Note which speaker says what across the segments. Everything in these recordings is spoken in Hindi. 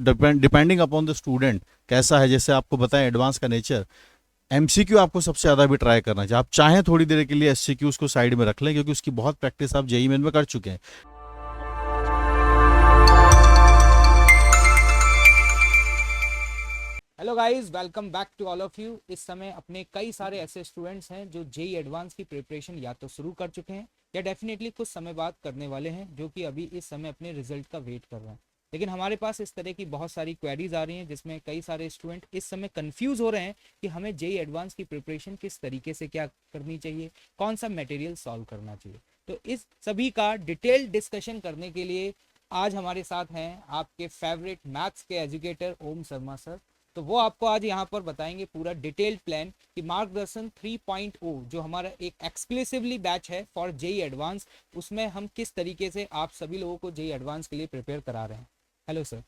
Speaker 1: डिपेंडिंग अपॉन द स्टूडेंट कैसा है, जैसे आपको बताएं एडवांस का नेचर, एमसीक्यू आपको सबसे ज़्यादा भी ट्राई करना चाहिए। आप चाहें थोड़ी देर के लिए एससीक्यू उसको साइड में रख लें, क्योंकि उसकी बहुत प्रैक्टिस आप जेईई मेन में कर चुके हैं।
Speaker 2: Hello guys, welcome back to all of you. इस समय अपने कई सारे ऐसे स्टूडेंट्स हैं जो जेई एडवांस की प्रिपरेशन या तो शुरू कर चुके हैं या डेफिनेटली कुछ समय बाद करने वाले हैं, जो कि अभी इस समय अपने रिजल्ट का वेट कर रहे हैं। लेकिन हमारे पास इस तरह की बहुत सारी क्वेरीज आ रही हैं जिसमें कई सारे स्टूडेंट इस समय कंफ्यूज हो रहे हैं कि हमें जेई एडवांस की प्रिपरेशन किस तरीके से क्या करनी चाहिए, कौन सा मटेरियल सॉल्व करना चाहिए। तो इस सभी का डिटेल्ड डिस्कशन करने के लिए आज हमारे साथ हैं आपके फेवरेट मैथ्स के एजुकेटर ओम शर्मा सर। तो वो आपको आज यहाँ पर बताएंगे पूरा डिटेल्ड प्लान कि मार्गदर्शन 3.0 जो हमारा एक एक्सक्लूसिवली बैच है फॉर जेई एडवांस, उसमें हम किस तरीके से आप सभी लोगों को जेई एडवांस के लिए प्रिपेयर करा रहे हैं। Hello sir.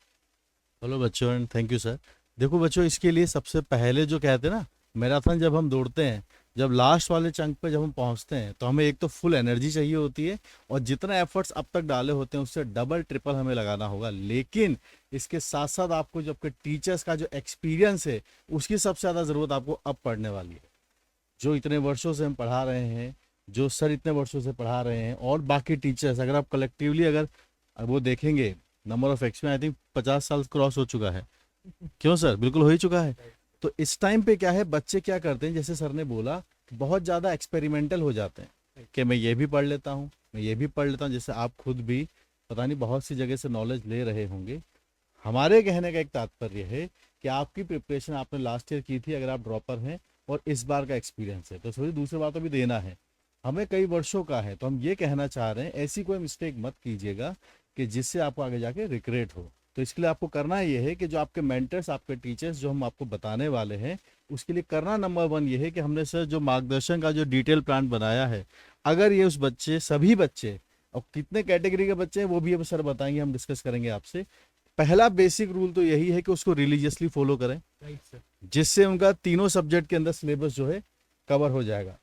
Speaker 1: हेलो बच्चों एंड थैंक यू सर। देखो बच्चों, इसके लिए सबसे पहले जो कहते हैं ना, मैराथन जब हम दौड़ते हैं, जब लास्ट वाले चंक पे जब हम पहुंचते हैं, तो हमें एक तो फुल एनर्जी चाहिए होती है, और जितना एफर्ट्स अब तक डाले होते हैं उससे डबल ट्रिपल हमें लगाना होगा। लेकिन इसके साथ साथ आपको जो आपके टीचर्स का जो एक्सपीरियंस है, उसकी सबसे ज़्यादा ज़रूरत आपको अब पड़ने वाली है। जो इतने वर्षों से हम पढ़ा रहे हैं, जो सर इतने वर्षों से पढ़ा रहे हैं, और बाकी टीचर्स, अगर आप कलेक्टिवली अगर वो देखेंगे, नंबर ऑफ एक्स में आई थिंक 50 साल क्रॉस हो चुका है। क्यों सर, बिल्कुल हो ही चुका है। तो इस टाइम पे क्या है, बच्चे क्या करते हैं, जैसे सर ने बोला, बहुत ज़्यादा एक्सपेरिमेंटल हो जाते हैं कि मैं ये भी पढ़ लेता हूँ, मैं ये भी पढ़ लेता हूँ। जैसे आप खुद भी पता नहीं बहुत सी जगह से नॉलेज ले रहे होंगे। हमारे कहने का एक तात्पर्य है कि आपकी प्रिपरेशन आपने लास्ट ईयर की थी, अगर आप ड्रॉपर हैं और इस बार का एक्सपीरियंस है, तो सोचिए दूसरी बार तो भी देना है, हमें कई वर्षों का है। तो हम ये कहना चाह रहे हैं, ऐसी कोई मिस्टेक मत कीजिएगा कि जिससे आपको आगे जाके रिग्रेट हो। तो इसके लिए आपको करना ये है कि जो आपके मेंटर्स, आपके टीचर्स जो हम आपको बताने वाले हैं, उसके लिए करना नंबर वन ये है कि हमने सर जो मार्गदर्शन का जो डिटेल प्लान बनाया है, अगर ये उस बच्चे, सभी बच्चे, और कितने कैटेगरी के बच्चे हैं वो भी अब सर बताएंगे, हम डिस्कस करेंगे आपसे। पहला बेसिक रूल तो यही है कि उसको रिलीजियसली फॉलो करें,
Speaker 2: राइट सर।
Speaker 1: जिससे उनका तीनों सब्जेक्ट के अंदर सिलेबस जो है कवर हो जाएगा।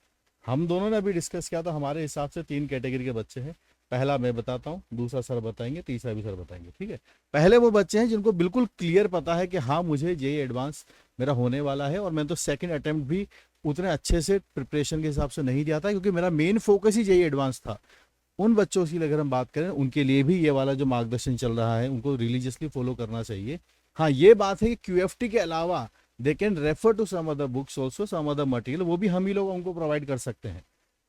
Speaker 1: हम दोनों ने अभी डिस्कस किया, तो हमारे हिसाब से 3 कैटेगरी के बच्चे हैं। पहला मैं बताता हूँ, दूसरा सर बताएंगे, तीसरा भी सर बताएंगे, ठीक है। पहले वो बच्चे हैं जिनको बिल्कुल क्लियर पता है कि हाँ मुझे जेई एडवांस मेरा होने वाला है, और मैं तो सेकंड अटेम्प्ट भी उतने अच्छे से प्रिपरेशन के हिसाब से नहीं दिया था, क्योंकि मेरा मेन फोकस ही जेई एडवांस था। उन बच्चों की अगर हम बात करें, उनके लिए भी ये वाला जो मार्गदर्शन चल रहा है, उनको रिलीजियसली फॉलो करना चाहिए। हाँ, ये बात है कि क्यूएफटी के अलावा they can refer to some other books also, some other material, वो भी हम ही लोग उनको प्रोवाइड कर सकते हैं,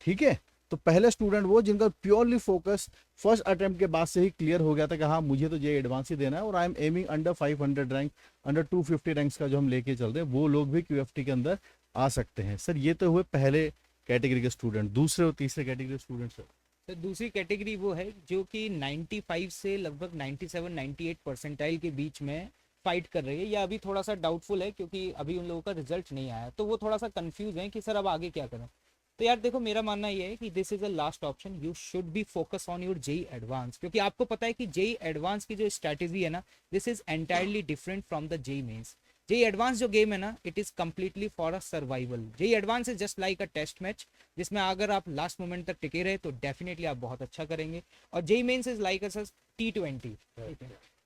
Speaker 1: ठीक है। तो पहले स्टूडेंट वो जिनका प्योरली फोकस फर्स्ट अटेम्प्ट के बाद से ही क्लियर हो गया था कि हाँ मुझे तो ये एडवांस ही देना है, और I am aiming under 500 rank, under 250 ranks का जो हम लेके चल रहे हैं, वो लोग भी क्यूएफटी के अंदर आ सकते हैं। सर ये तो हुए पहले कैटेगरी के स्टूडेंट। दूसरे और तीसरे कैटेगरी के स्टूडेंट सर?
Speaker 2: तो दूसरी कैटेगरी वो है जो कि 95 से लगभग 97-98 परसेंटाइल के बीच में फाइट कर रही है, या अभी थोड़ा सा डाउटफुल है क्योंकि अभी उन लोगों का रिजल्ट नहीं आया, तो वो थोड़ा सा कंफ्यूज है कि सर अब आगे क्या करें। तो यार देखो, मेरा मानना ये है कि this is a last option, you should be focus on your JEE advance, क्योंकि आपको पता है कि जेई एडवांस की जो स्ट्रेटेजी है ना, this is entirely different from the JEE mains. JEE advance जो गेम है ना, it is completely for a survival. JEE advance is just like a test match, जिसमें अगर आप लास्ट मोमेंट तक टिके रहे तो डेफिनेटली आप बहुत अच्छा करेंगे। और JEE mains is like a T20।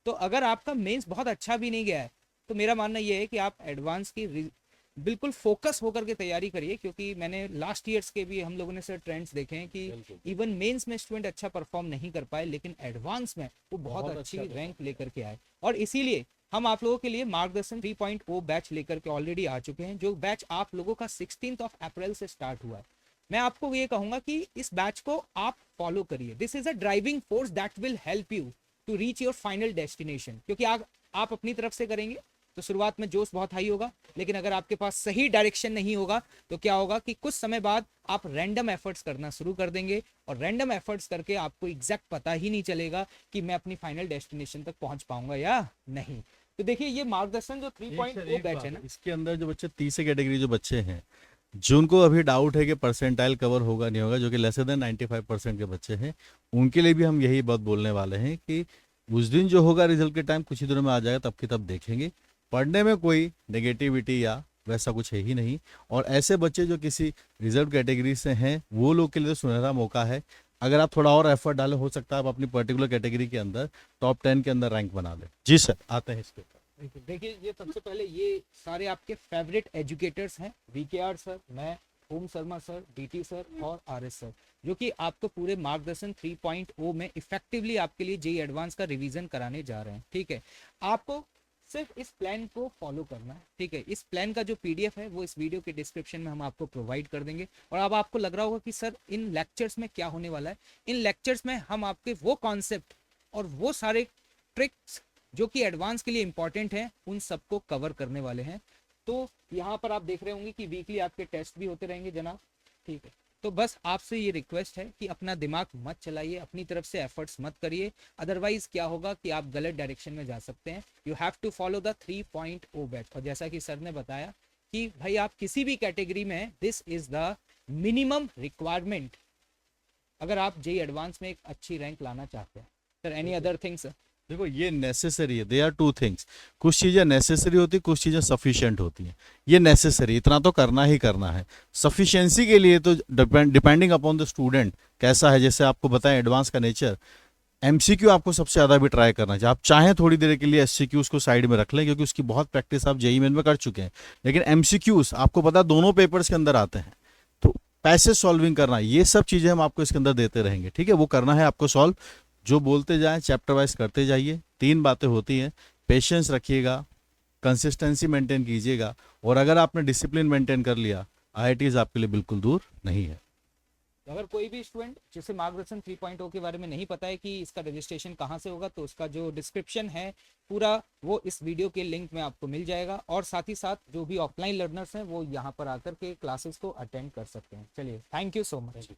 Speaker 2: तो अगर आपका मेंस बहुत अच्छा भी नहीं गया है, तो मेरा मानना यह है कि आप एडवांस की बिल्कुल फोकस होकर के तैयारी करिए, क्योंकि मैंने लास्ट ईयर्स के भी हम लोगों ने सर ट्रेंड्स देखे हैं कि इवन मेंस में स्टूडेंट अच्छा परफॉर्म नहीं कर पाए, लेकिन एडवांस में वो बहुत अच्छी रैंक लेकर के आए। और इसीलिए हम आप लोगों के लिए मार्गदर्शन 3.0 बैच लेकर के ऑलरेडी आ चुके हैं, जो बैच आप लोगों का 16 अप्रैल से स्टार्ट हुआ है। मैं आपको ये कहूंगा कि इस बैच को आप फॉलो करिए। This is a driving force that will help you to reach your final destination, क्योंकि आप अपनी तरफ से करेंगे तो शुरुआत में जोश बहुत हाई होगा, लेकिन अगर आपके पास सही डायरेक्शन नहीं होगा तो क्या होगा कि कुछ समय बाद आप रैंडम एफर्ट्स करना शुरू कर देंगे, और रैंडम एफर्ट्स करके आपको एग्जैक्ट पता ही नहीं चलेगा कि मैं अपनी फाइनल डेस्टिनेशन तक पहुंच पाऊंगा या नहीं। तो देखिए, ये मार्गदर्शन जो 3.0 बैच है ना,
Speaker 1: इसके अंदर जो बच्चे तीसरे कैटेगरी जो बच्चे हैं, जिनको अभी डाउट है कि परसेंटाइल कवर होगा नहीं होगा, जो कि लेस देन 95% के बच्चे हैं, उनके लिए भी हम यही बात बोलने वाले हैं कि उस दिन जो होगा रिजल्ट के टाइम कुछ ही दिनों में आ जाएगा, तब की तब देखेंगे। पढ़ने में कोई नेगेटिविटी या वैसा कुछ है ही नहीं। और ऐसे बच्चे जो किसी रिजर्व कैटेगरी से हैं, वो लोग के लिए तो सुनहरा मौका है। अगर आप थोड़ा और एफर्ट डालें हो सकता है आप अपनी पर्टिकुलर कैटेगरी के अंदर टॉप 10 के अंदर रैंक बना लें। जी सर, आते हैं इसके ऊपर।
Speaker 2: देखिए ये सबसे पहले ये सारे आपके फेवरेट एजुकेटर्स हैं, वीकेआर सर, मैं, ओम शर्मा सर, डीटी सर और आरएस सर, जो कि आपको पूरे मार्गदर्शन 3.0 में इफेक्टिवली आपके लिए जेई एडवांस का रिवीजन कराने जा रहे हैं। ठीक है, आपको सिर्फ इस प्लान को फॉलो करना है। ठीक है, इस प्लान का जो पीडीएफ है वो इस वीडियो के डिस्क्रिप्शन में हम आपको प्रोवाइड कर देंगे। और अब आपको लग रहा होगा कि सर इन लेक्चर्स में क्या होने वाला है। इन लेक्चर्स में हम आपके वो कॉन्सेप्ट और वो सारे ट्रिक्स जो कि एडवांस के लिए इंपॉर्टेंट है उन सबको कवर करने वाले हैं। तो यहाँ पर आप देख रहे होंगे कि वीकली आपके टेस्ट भी होते रहेंगे जनाब। ठीक है, तो बस आपसे ये रिक्वेस्ट है कि अपना दिमाग मत चलाइए, अपनी तरफ से एफर्ट्स मत करिए, अदरवाइज क्या होगा कि आप गलत डायरेक्शन में जा सकते हैं। You have to follow the 3.0 batch. और जैसा कि सर ने बताया कि भाई आप किसी भी कैटेगरी में हैं, this is the minimum requirement अगर आप जेई एडवांस में एक अच्छी रैंक लाना चाहते हैं। Sir any other things sir?
Speaker 1: देखो ये नेसेसरी है, दे आर टू थिंग्स। कुछ चीज़ें नेसेसरी होती, कुछ चीज़ें सफिशिएंट होती हैं। ये नेसेसरी, इतना तो करना ही करना है। सफिशिएंसी के लिए तो डिपेंडिंग अपॉन द स्टूडेंट कैसा है, जैसे आपको बताएं एडवांस का नेचर, एमसीक्यू आपको सबसे ज़्यादा भी ट्राई करना चाहिए। आप चाहें थोड़ी देर के लिए एससीक्यूज को साइड में रख लें क्योंकि उसकी बहुत प्रैक्टिस आप जेई मेन में कर चुके हैं, लेकिन एमसीक्यूज आपको पता है दोनों पेपर्स के अंदर आते हैं। तो पैसेज सॉल्विंग करना, ये सब चीज़ें हम आपको इसके अंदर देते रहेंगे। ठीक है, वो करना है आपको सॉल्व, जो बोलते जाएं चैप्टर वाइज करते जाइए। 3 बातें होती हैं, पेशेंस रखिएगा, कंसिस्टेंसी मेंटेन कीजिएगा, और अगर आपने डिसिप्लिन मेंटेन कर लिया, आईआईटीज आपके लिए बिल्कुल दूर नहीं है।
Speaker 2: तो अगर कोई भी स्टूडेंट जिसे मार्गदर्शन 3.0 के बारे में नहीं पता है कि इसका रजिस्ट्रेशन कहाँ से होगा, तो उसका जो डिस्क्रिप्शन है पूरा वो इस वीडियो के लिंक में आपको मिल जाएगा। और साथ ही साथ जो भी ऑफलाइन लर्नर्स हैं वो यहाँ पर आकर के क्लासेस को अटेंड कर सकते हैं। चलिए, थैंक यू सो मच।